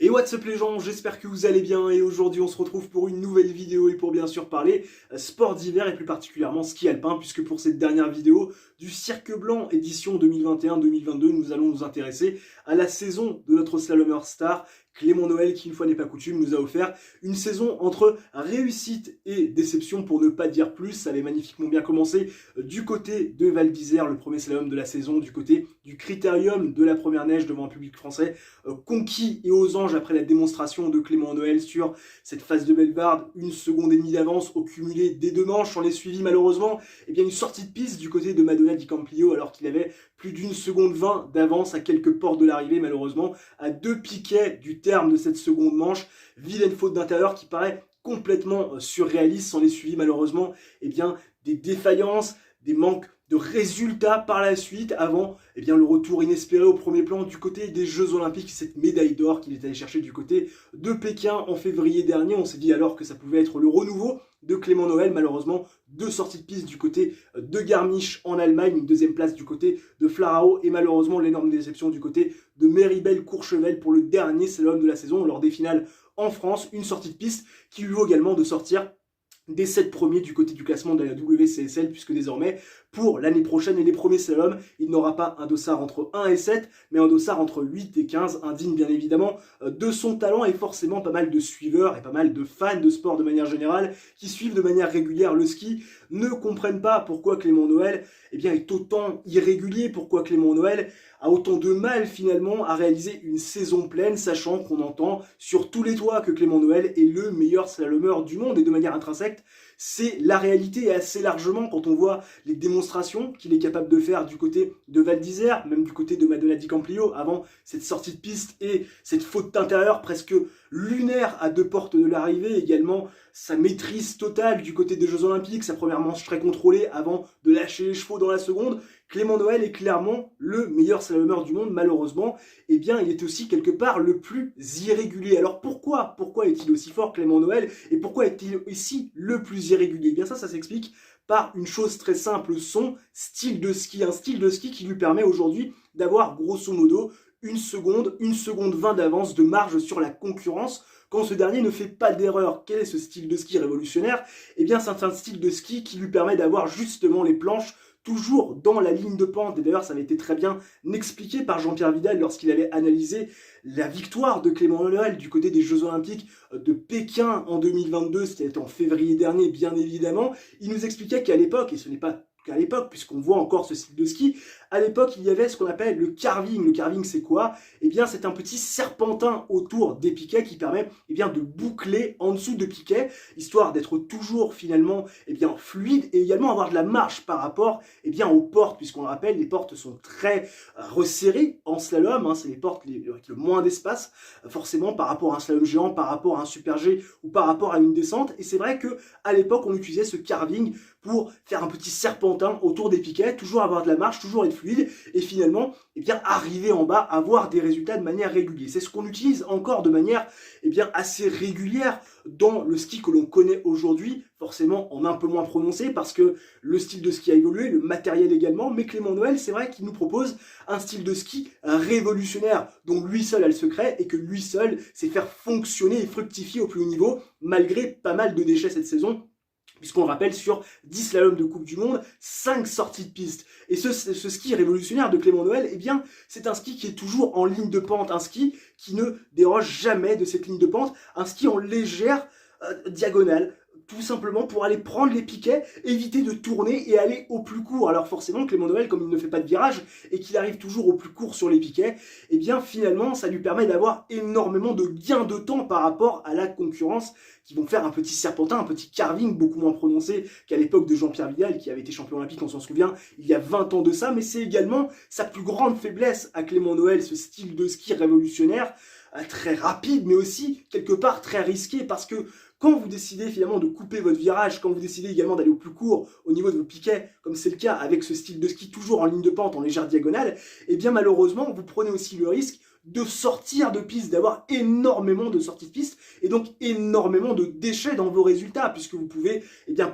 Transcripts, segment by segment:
Et what's up les gens, j'espère que vous allez bien et aujourd'hui on se retrouve pour une nouvelle vidéo et pour bien sûr parler sport d'hiver et plus particulièrement ski alpin, puisque pour cette dernière vidéo du Cirque Blanc édition 2021-2022 nous allons nous intéresser à la saison de notre slalomeur star Clément Noël qui, une fois n'est pas coutume, nous a offert une saison entre réussite et déception pour ne pas dire plus. Ça avait magnifiquement bien commencé du côté de Val d'Isère, le premier slalom de la saison, du côté du critérium de la première neige devant un public français conquis et aux anges après la démonstration de Clément Noël sur cette phase de Bellevarde, 1 seconde et demie d'avance au cumulé des deux manches. On les suivi malheureusement une sortie de piste du côté de Madonna di Campiglio alors qu'il avait plus d'1 seconde 20 d'avance à quelques portes de l'arrivée, malheureusement à 2 piquets du terme de cette seconde manche. Vilaine faute d'intérieur qui paraît complètement surréaliste. S'en est suivi malheureusement des défaillances, des manques de résultats par la suite avant le retour inespéré au premier plan du côté des Jeux Olympiques, cette médaille d'or qu'il est allé chercher du côté de Pékin en février dernier. On s'est dit alors que ça pouvait être le renouveau de Clément Noël. Malheureusement, 2 sorties de piste du côté de Garmisch en Allemagne, une deuxième place du côté de Flarao et malheureusement l'énorme déception du côté de Méribel-Courchevel pour le dernier slalom de la saison lors des finales en France. Une sortie de piste qui lui vaut également de sortir des 7 premiers du côté du classement de la WCSL, puisque désormais, pour l'année prochaine et les premiers slaloms, il n'aura pas un dossard entre 1 et 7, mais un dossard entre 8 et 15, indigne bien évidemment de son talent et forcément pas mal de suiveurs et pas mal de fans de sport de manière générale qui suivent de manière régulière le ski ne comprennent pas pourquoi Clément Noël est autant irrégulier, pourquoi Clément Noël a autant de mal finalement à réaliser une saison pleine, sachant qu'on entend sur tous les toits que Clément Noël est le meilleur slalomeur du monde et de manière intrinsèque, c'est la réalité et assez largement quand on voit les démonstrations qu'il est capable de faire du côté de Val d'Isère, même du côté de Madonna di Campiglio, avant cette sortie de piste et cette faute d'intérieur presque lunaire à 2 portes de l'arrivée, également sa maîtrise totale du côté des Jeux Olympiques, sa première manche très contrôlée avant de lâcher les chevaux dans la seconde. Clément Noël est clairement le meilleur slalomeur du monde, malheureusement, il est aussi quelque part le plus irrégulier. Alors pourquoi est-il aussi fort Clément Noël et pourquoi est-il aussi le plus irrégulier? Ça s'explique par une chose très simple, son style de ski, un style de ski qui lui permet aujourd'hui d'avoir grosso modo 1 seconde 20 d'avance de marge sur la concurrence quand ce dernier ne fait pas d'erreur. Quel est ce style de ski révolutionnaire? C'est un style de ski qui lui permet d'avoir justement les planches toujours dans la ligne de pente. Et d'ailleurs, ça avait été très bien expliqué par Jean-Pierre Vidal lorsqu'il avait analysé la victoire de Clément Noël du côté des Jeux Olympiques de Pékin en 2022, c'était en février dernier bien évidemment. Il nous expliquait qu'à l'époque, et ce n'est pas qu'à l'époque, puisqu'on voit encore ce style de ski, à l'époque, il y avait ce qu'on appelle le carving. Le carving, c'est quoi? C'est un petit serpentin autour des piquets qui permet de boucler en dessous de piquets, histoire d'être toujours finalement fluide et également avoir de la marge par rapport aux portes, puisqu'on le rappelle, les portes sont très resserrées en slalom, c'est les portes avec le moins d'espace, forcément par rapport à un slalom géant, par rapport à un super G ou par rapport à une descente. Et c'est vrai que à l'époque, on utilisait ce carving pour faire un petit serpentin autour des piquets, toujours avoir de la marge, toujours être fluide et finalement arriver en bas, avoir des résultats de manière régulière. C'est ce qu'on utilise encore de manière assez régulière dans le ski que l'on connaît aujourd'hui, forcément en un peu moins prononcé parce que le style de ski a évolué, le matériel également, mais Clément Noël, c'est vrai qu'il nous propose un style de ski révolutionnaire dont lui seul a le secret et que lui seul sait faire fonctionner et fructifier au plus haut niveau malgré pas mal de déchets cette saison, puisqu'on rappelle sur 10 slaloms de Coupe du Monde, 5 sorties de piste. Et ce ski révolutionnaire de Clément Noël, c'est un ski qui est toujours en ligne de pente, un ski qui ne déroge jamais de cette ligne de pente, un ski en légère diagonale, tout simplement pour aller prendre les piquets, éviter de tourner et aller au plus court. Alors forcément, Clément Noël, comme il ne fait pas de virage et qu'il arrive toujours au plus court sur les piquets, finalement, ça lui permet d'avoir énormément de gains de temps par rapport à la concurrence qui vont faire un petit serpentin, un petit carving beaucoup moins prononcé qu'à l'époque de Jean-Pierre Vidal, qui avait été champion olympique, on s'en souvient, il y a 20 ans de ça, mais c'est également sa plus grande faiblesse à Clément Noël, ce style de ski révolutionnaire, très rapide, mais aussi quelque part très risqué, parce que quand vous décidez finalement de couper votre virage, quand vous décidez également d'aller au plus court au niveau de vos piquets, comme c'est le cas avec ce style de ski toujours en ligne de pente, en légère diagonale, malheureusement, vous prenez aussi le risque de sortir de piste, d'avoir énormément de sorties de piste et donc énormément de déchets dans vos résultats, puisque vous pouvez,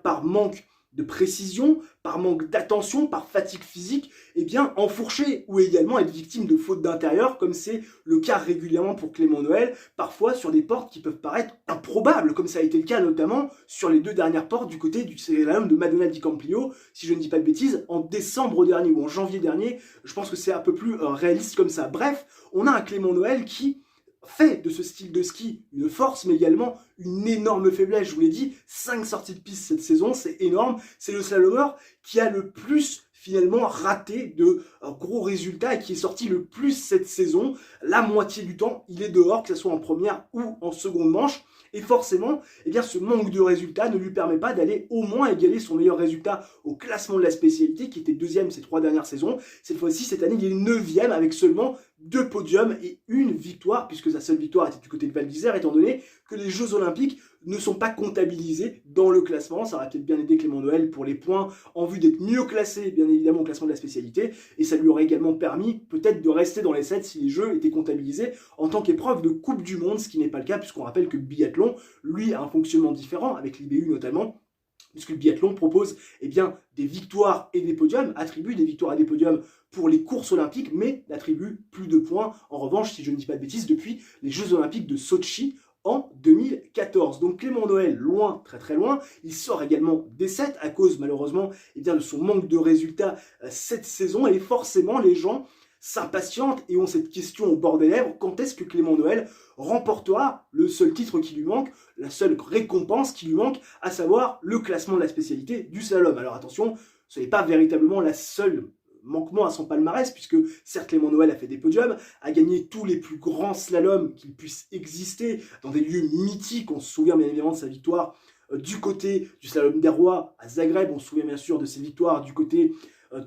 par manque de précision, par manque d'attention, par fatigue physique, eh bien enfourcher ou également être victime de fautes d'intérieur, comme c'est le cas régulièrement pour Clément Noël, parfois sur des portes qui peuvent paraître improbables, comme ça a été le cas notamment sur les 2 dernières portes du côté du slalom de Madonna di Campiglio, si je ne dis pas de bêtises, en décembre dernier ou en janvier dernier. Je pense que c'est un peu plus réaliste comme ça. Bref, on a un Clément Noël qui fait de ce style de ski une force, mais également une énorme faiblesse. Je vous l'ai dit, 5 sorties de piste cette saison, c'est énorme. C'est le slalomeur qui a le plus finalement raté de gros résultats et qui est sorti le plus cette saison. La moitié du temps, il est dehors, que ce soit en première ou en seconde manche. Et forcément, eh bien, ce manque de résultats ne lui permet pas d'aller au moins égaler son meilleur résultat au classement de la spécialité, qui était 2e ces 3 dernières saisons. Cette fois-ci, cette année, il est 9e avec seulement 2 podiums et 1 victoire, puisque sa seule victoire était du côté de Val d'Isère, étant donné que les Jeux Olympiques ne sont pas comptabilisés dans le classement. Ça aurait peut-être bien aidé Clément Noël pour les points, en vue d'être mieux classé, bien évidemment, au classement de la spécialité. Et ça lui aurait également permis, peut-être, de rester dans les 7 si les Jeux étaient comptabilisés en tant qu'épreuve de Coupe du Monde, ce qui n'est pas le cas, puisqu'on rappelle que le biathlon, lui, a un fonctionnement différent, avec l'IBU notamment, puisque le biathlon propose eh bien, des victoires et des podiums, attribue des victoires et des podiums pour les courses olympiques, mais n'attribue plus de points, en revanche, si je ne dis pas de bêtises, depuis les Jeux Olympiques de Sotchi en 2014. Donc Clément Noël, loin, très très loin, il sort également des 7 à cause malheureusement eh bien, de son manque de résultats cette saison, et forcément les gens s'impatientent et ont cette question au bord des lèvres: quand est-ce que Clément Noël remportera le seul titre qui lui manque, la seule récompense qui lui manque, à savoir le classement de la spécialité du slalom. Alors attention, ce n'est pas véritablement la seule manquement à son palmarès, puisque certes Clément Noël a fait des podiums, a gagné tous les plus grands slaloms qui puissent exister dans des lieux mythiques. On se souvient bien évidemment de sa victoire du côté du slalom des rois à Zagreb, on se souvient bien sûr de ses victoires du côté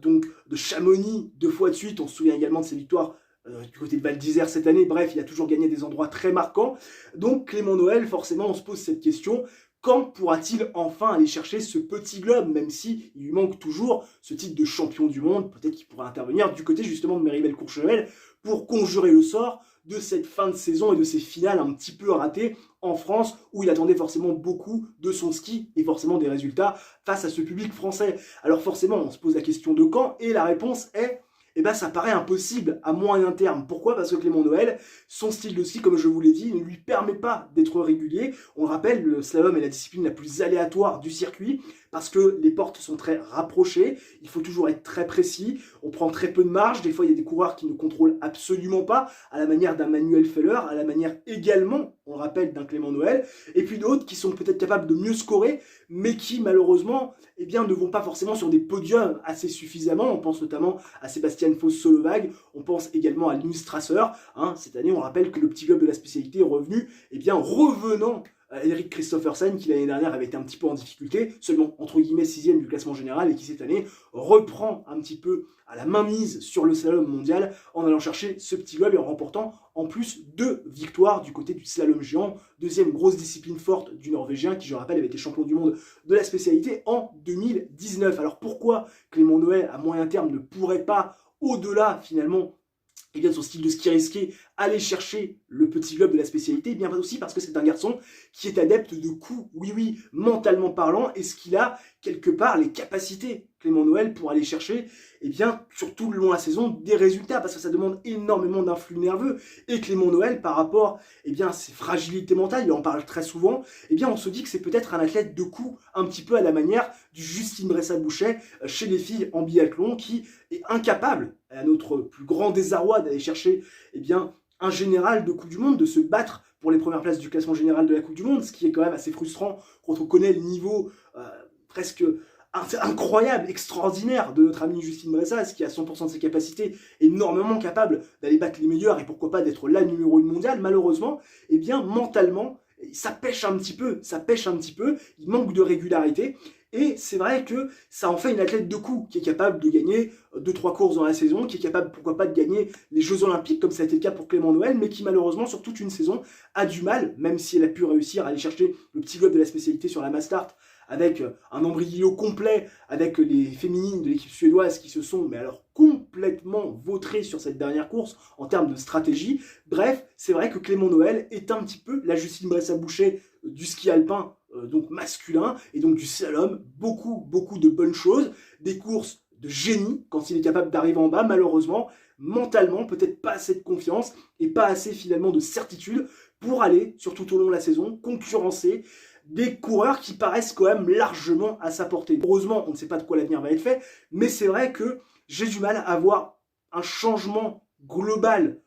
donc de Chamonix 2 fois de suite, on se souvient également de ses victoires du côté de Val d'Isère cette année. Bref, il a toujours gagné des endroits très marquants. Donc Clément Noël, forcément on se pose cette question: quand pourra-t-il enfin aller chercher ce petit globe, même si il lui manque toujours ce titre de champion du monde? Peut-être qu'il pourra intervenir du côté justement de Méribel-Courchevel pour conjurer le sort de cette fin de saison et de ces finales un petit peu ratées en France, où il attendait forcément beaucoup de son ski et forcément des résultats face à ce public français. Alors forcément, on se pose la question de quand, et la réponse est: eh ben, ça paraît impossible à moyen terme. Pourquoi? Parce que Clément Noël, son style de ski, comme je vous l'ai dit, ne lui permet pas d'être régulier. On le rappelle, le slalom est la discipline la plus aléatoire du circuit, parce que les portes sont très rapprochées, il faut toujours être très précis, on prend très peu de marge, des fois il y a des coureurs qui ne contrôlent absolument pas, à la manière d'un Manuel Feller, à la manière également, on le rappelle, d'un Clément Noël, et puis d'autres qui sont peut-être capables de mieux scorer, mais qui malheureusement eh bien, ne vont pas forcément sur des podiums assez suffisamment. On pense notamment à Sébastien Foss-Solowag, on pense également à Linus Strasser. Cette année, on rappelle que le petit globe de la spécialité est revenu, eh bien, revenant Eric Christophersen, qui l'année dernière avait été un petit peu en difficulté, seulement entre guillemets 6e du classement général, et qui cette année reprend un petit peu à la mainmise sur le slalom mondial en allant chercher ce petit globe et en remportant en plus 2 victoires du côté du slalom géant, deuxième grosse discipline forte du Norvégien, qui je rappelle avait été champion du monde de la spécialité en 2019. Alors pourquoi Clément Noël à moyen terme ne pourrait pas, au-delà finalement et bien de son style de ski risqué, aller chercher le petit globe de la spécialité? Bien aussi parce que c'est un garçon qui est adepte de coups, oui, mentalement parlant, et ce qu'il a quelque part les capacités, Clément Noël, pour aller chercher, eh bien, sur tout le long de la saison, des résultats, parce que ça demande énormément d'influx nerveux. Et Clément Noël, par rapport eh bien, à ses fragilités mentales, il en parle très souvent, eh bien, on se dit que c'est peut-être un athlète de coups, un petit peu à la manière du Justine Bressa-Bouchet chez les filles en biathlon, qui est incapable, à notre plus grand désarroi, d'aller chercher eh bien, un général de Coupe du Monde, de se battre pour les premières places du classement général de la Coupe du Monde, ce qui est quand même assez frustrant quand on connaît le niveau presque incroyable, extraordinaire de notre ami Justine Bressas, qui a 100% de ses capacités, énormément capable d'aller battre les meilleurs et pourquoi pas d'être la numéro 1 mondiale. Malheureusement, eh bien mentalement, ça pêche un petit peu, il manque de régularité. Et c'est vrai que ça en fait une athlète de coup, qui est capable de gagner 2-3 courses dans la saison, qui est capable, pourquoi pas, de gagner les Jeux Olympiques, comme ça a été le cas pour Clément Noël, mais qui malheureusement, sur toute une saison, a du mal, même si elle a pu réussir à aller chercher le petit globe de la spécialité sur la Mastart, avec un embryo complet, avec les féminines de l'équipe suédoise qui se sont, mais alors complètement vautrées sur cette dernière course en termes de stratégie. Bref, c'est vrai que Clément Noël est un petit peu la Justine Bressa-Bouchet du ski alpin donc masculin, et donc du slalom, beaucoup de bonnes choses, des courses de génie quand il est capable d'arriver en bas. Malheureusement, mentalement, peut-être pas assez de confiance et pas assez finalement de certitude pour aller, surtout tout au long de la saison, concurrencer des coureurs qui paraissent quand même largement à sa portée. Heureusement, on ne sait pas de quoi l'avenir va être fait, mais c'est vrai que j'ai du mal à voir un changement global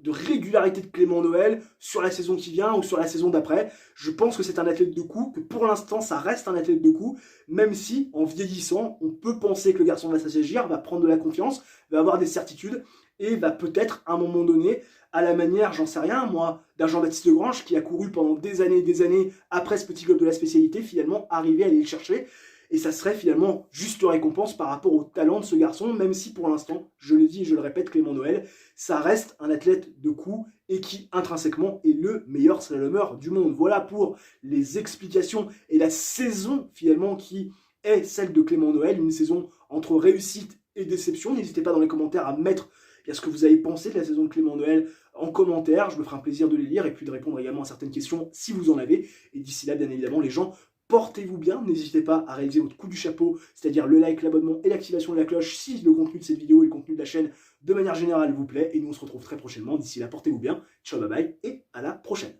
de régularité de Clément Noël sur la saison qui vient ou sur la saison d'après. Je pense que c'est un athlète de coup, que pour l'instant ça reste un athlète de coup, même si en vieillissant, on peut penser que le garçon va s'assagir, va prendre de la confiance, va avoir des certitudes et va peut-être à un moment donné, à la manière, j'en sais rien moi, d'un Jean-Baptiste Grange qui a couru pendant des années après ce petit club de la spécialité, finalement arriver à aller le chercher. Et ça serait finalement juste récompense par rapport au talent de ce garçon, même si pour l'instant, je le dis et je le répète, Clément Noël, ça reste un athlète de coup et qui intrinsèquement est le meilleur slalomeur du monde. Voilà pour les explications et la saison finalement qui est celle de Clément Noël, une saison entre réussite et déception. N'hésitez pas dans les commentaires à mettre ce que vous avez pensé de la saison de Clément Noël en commentaire, je me ferai un plaisir de les lire et puis de répondre également à certaines questions si vous en avez. Et d'ici là, bien évidemment, les gens, portez-vous bien, n'hésitez pas à réaliser votre coup du chapeau, c'est-à-dire le like, l'abonnement et l'activation de la cloche si le contenu de cette vidéo et le contenu de la chaîne de manière générale vous plaît. Et nous on se retrouve très prochainement, d'ici là portez-vous bien, ciao bye bye et à la prochaine.